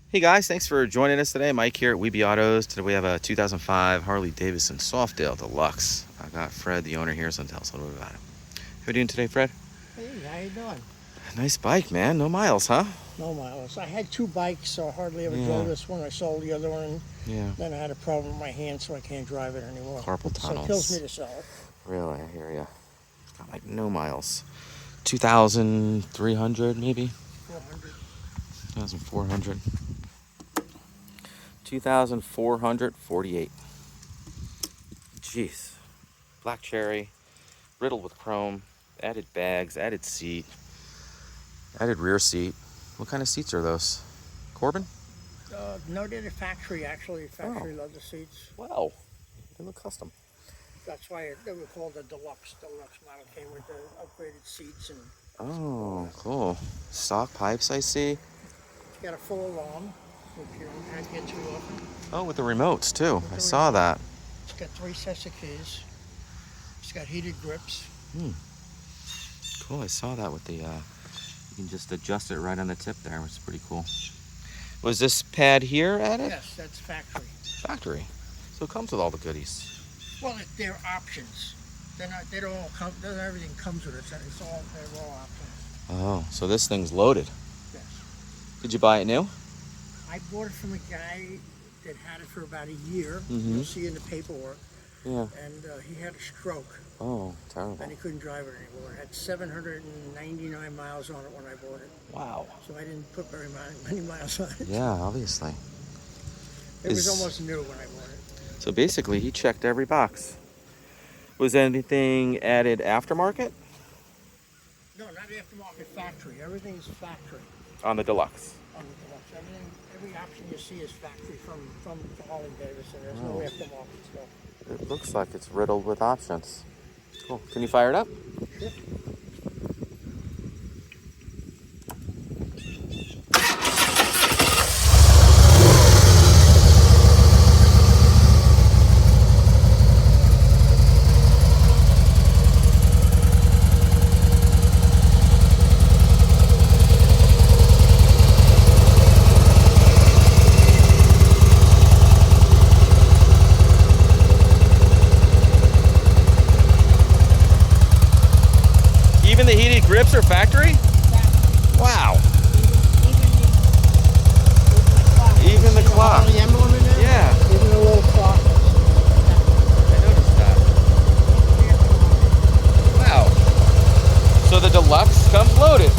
Hey guys, thanks for joining us today. Mike here at Weeby Autos. Today we have a 2005 Harley-Davidson Softail Deluxe. I got Fred, the owner here, so tell us a little bit about it. How are you doing today, Fred? Hey, how you doing? Nice bike, man. No miles, huh? No miles. I had two bikes, so I hardly ever drove this one. I sold the other one. Yeah. Then I had a problem with my hand, so I can't drive it anymore. Carpal tunnels. So it kills me to sell it. Really, I hear you. Got like no miles. 2,300 maybe? 400. 2,400. 2,448. Jeez. Black cherry, riddled with chrome, added bags, added seat, added rear seat. What kind of seats are those? Corbin? No, they're the factory, actually. Factory leather seats. Wow. They look custom. That's why they were called the Deluxe. Deluxe model came with the upgraded seats. And Oh, cool. Stock pipes, I see. it's got a full alarm, which you don't get too often. Oh, with the remotes, too. I saw that. It's got 3 sets of keys. It's got heated grips. Cool, I saw that with the, you can just adjust it right on the tip there, which is pretty cool. Was this pad here added? Yes, that's factory. Factory. So it comes with all the goodies. Well, they're options. They're not. They don't all come. Not everything comes with it. It's all. They're all options. Oh, so this thing's loaded. Yes. Did you buy it new? I bought it from a guy that had it for about a year. Mm-hmm. You'll see in the paperwork. Yeah. And he had a stroke. Oh, terrible. And he couldn't drive it anymore. It had 799 miles on it when I bought it. Wow. So I didn't put very many miles on it. Yeah, obviously. It was almost new when I bought it. So basically, he checked every box. Was anything added aftermarket? No, not aftermarket, factory. Everything's factory On the Deluxe. on the Deluxe. Every option you see is factory from Harley-Davidson. There's no aftermarket stuff. It looks like it's riddled with options. Cool. Can you fire it up? Sure. Even the heated grips are factory? Wow. Even the clock. The emblem in there? Yeah. Even the little clock. I noticed that. Wow. So the Deluxe comes loaded.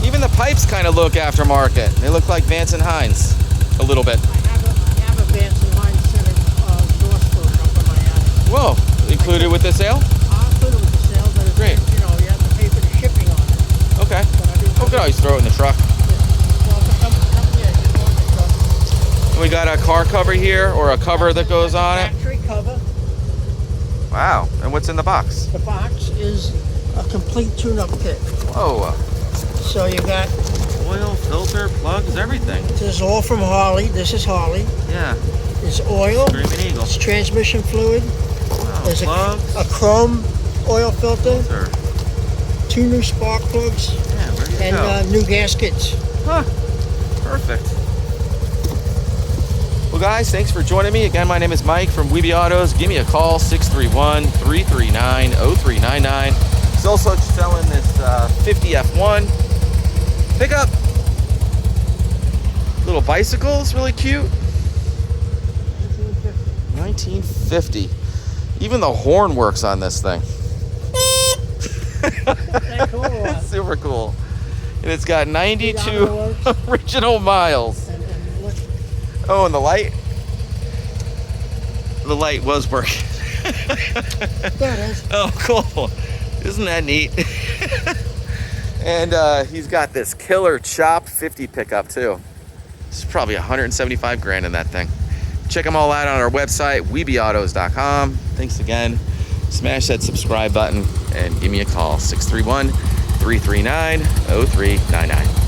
Even the pipes kind of look aftermarket. They look like Vance and Hines a little bit. I have a Vance and Hines Center exhaust for it up in my attic. Whoa. Included with the sale? I'll put it with the sale, but it's, Great. you know, you have to pay for the shipping on it. Okay. But I do. We could always throw it in the truck. Well, if it comes yeah, just go in the truck. We got a car cover here, or a cover that goes on it. Factory cover. Wow. And what's in the box? The box is a complete tune-up kit. Whoa. So you got, Oil, filter, plugs, everything. this is all from Harley. This is Harley. Yeah. It's oil. Screaming Eagle. It's transmission fluid. Wow. There's Plugs. a chrome oil filter. Filter. 2 new spark plugs. Yeah, where do you And go? new gaskets. Huh. Perfect. Well, guys, thanks for joining me. Again, my name is Mike from Weeby Autos. Give me a call, 631-339-0399. He's also selling this 50 F1 pickup. Little bicycle. It's really cute. 1950. Even the horn works on this thing. That's cool. Super cool. And it's got 92 original miles. And look, Oh, and the light? The light was working. there it is. Oh, cool. Isn't that neat? And he's got this killer Chop 50 pickup too. It's probably 175 grand in that thing. Check them all out on our website, weebyautos.com. Thanks again. Smash that subscribe button and give me a call, 631-339-0399.